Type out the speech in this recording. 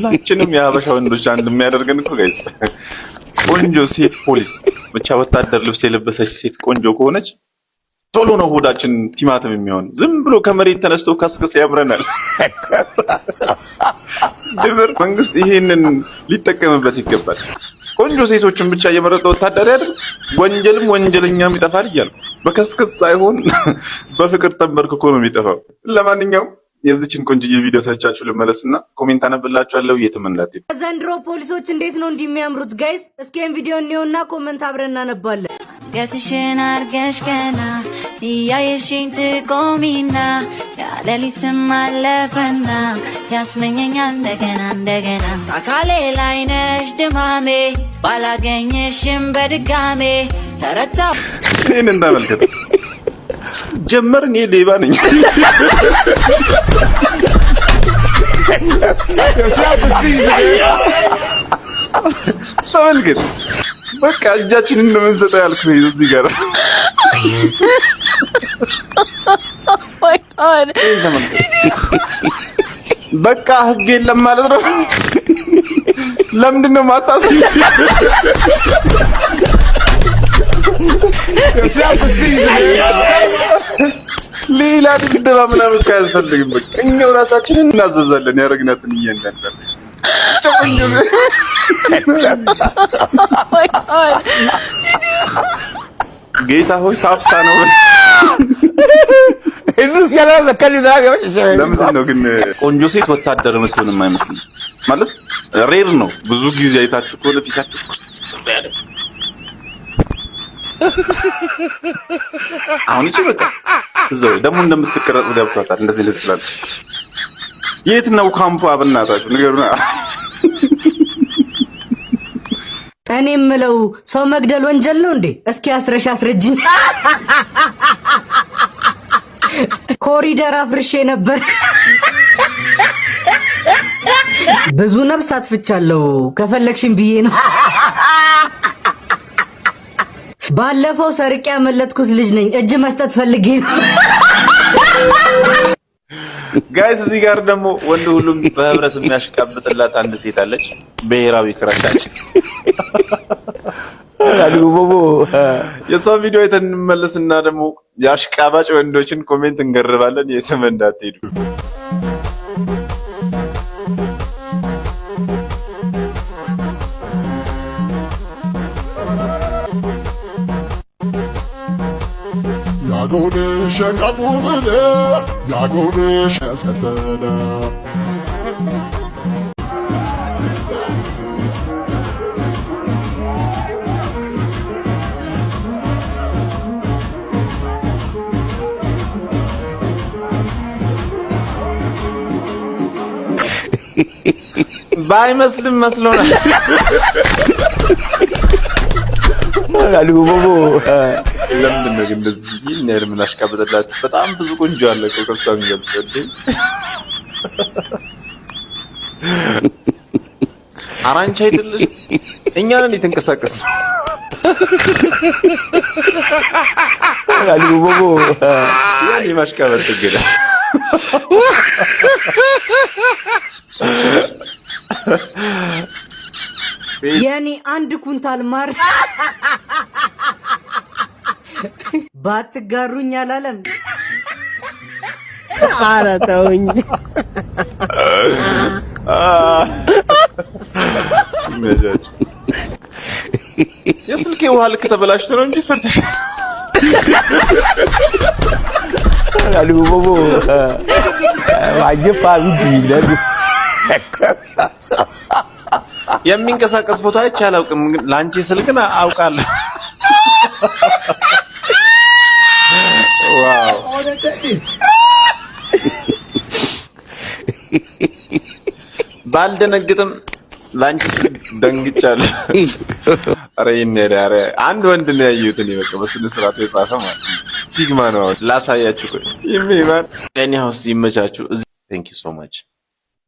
ሁላችንም የሀበሻ ወንዶች አንድ የሚያደርገን እኮ ጋይስ ቆንጆ ሴት ፖሊስ ብቻ ወታደር ልብስ የለበሰች ሴት ቆንጆ ከሆነች ቶሎ ነው ሆዳችን ቲማቲም የሚሆን። ዝም ብሎ ከመሬት ተነስቶ ካስከስ ያምረናል። ድምር መንግስት ይሄንን ሊጠቀምበት ይገባል። ቆንጆ ሴቶችን ብቻ እየመረጠ ወታደር ያድርግ፣ ወንጀልም ወንጀለኛም ይጠፋል እያልኩ በከስከስ ሳይሆን በፍቅር ተንበርክኮ ነው የሚጠፋው። ለማንኛውም የዚችን ቆንጆዬ ቪዲዮ ሰርቻችሁ ልመለስና ኮሜንት አነብላችኋለሁ። እየተመናት ዘንድሮ ፖሊሶች እንዴት ነው እንደሚያምሩት ጋይስ። እስኪን ቪዲዮ እንየውና ኮሜንት አብረን እናነባለን። ገትሽን አርገሽ ገና እያየሽኝ ትቆሚና ያለሊትም አለፈና ያስመኘኛል እንደገና እንደገና አካሌ ላይ ነሽ ድማሜ ባላገኘሽም በድጋሜ ተረታ ይህን እንዳመልከት ጀመር እኔ ሌባ ነኝ። ተመልከት በቃ እጃችንን እንደምንሰጠው ያልኩህ እዚህ ጋር በቃ ህግ የለም ማለት ነው። ለምንድን ነው ማታስብ? ሌላ ድግደባ ምናምን አያስፈልግም። በቃ እኛው ራሳችንን እናዘዛለን ያደረግናትን እያንዳንዳለን። ጌታ ሆይ ታፍሳ ነው። ለምንድን ነው ግን ቆንጆ ሴት ወታደር የምትሆን የማይመስልኝ? ማለት ሬር ነው። ብዙ ጊዜ አይታችሁ ከሆነ ፊታችሁ አሁን እቺ በቃ እዛው ደግሞ እንደምትቀረጽ ገብቷታል። እንደዚህ ልስላል። የት ነው ካምፓ? በእናታችሁ ንገሩና። እኔ የምለው ሰው መግደል ወንጀል ነው እንዴ? እስኪ አስረጅኝ። ኮሪደር አፍርሼ ነበር። ብዙ ነፍስ አጥፍቻለሁ። ከፈለግሽኝ ብዬ ነው። ባለፈው ሰርቄ ያመለጥኩት ልጅ ነኝ። እጅ መስጠት ፈልጌ ነው። ጋይስ እዚህ ጋር ደግሞ ወንድ ሁሉም በህብረት የሚያሽቃብጥላት አንድ ሴት አለች። ብሔራዊ ክራሻችን የሷ ቪዲዮ አይተን እንመለስና ደግሞ የአሽቃባጭ ወንዶችን ኮሜንት እንገርባለን። የትም እንዳትሄዱ። ያጎንሽ ቀቡበለ ያጎንሽ ሰተነ ባይመስልም መስሎናል። ለምንድን ነው ግን እንደዚህ ይሄን የምናሽቃብጥላት? በጣም ብዙ ቆንጆ አለ እኮ ከሷ የሚገልጽ። አራንቻ አይደለሽ? እኛ ነን የተንቀሳቀስ ነው። ያኔ ማሽቃበጥ ትገዳ የኔ አንድ ኩንታል ማር ባትጋሩኝ አላለም። ኧረ ተውኝ። የስልኬ ውሃ ልክ ተበላሽቶ ነው እንጂ ሰርተሽ የሚንቀሳቀስ ፎቶ አይቼ አላውቅም። ለአንቺ ስልክን አውቃለሁ። ዋው ባልደነግጥም ላንቺ ደንግጫለሁ። አረ ይነዳ አረ አንድ ወንድ ነው ያየሁት እኔ በቃ በስነ ስርዓት የጻፈ ማለት ሲግማ ነው። ላሳያችሁ ይሜማን እኔ ሀውስ ይመቻችሁ። ቴንክ ዩ ሶ ማች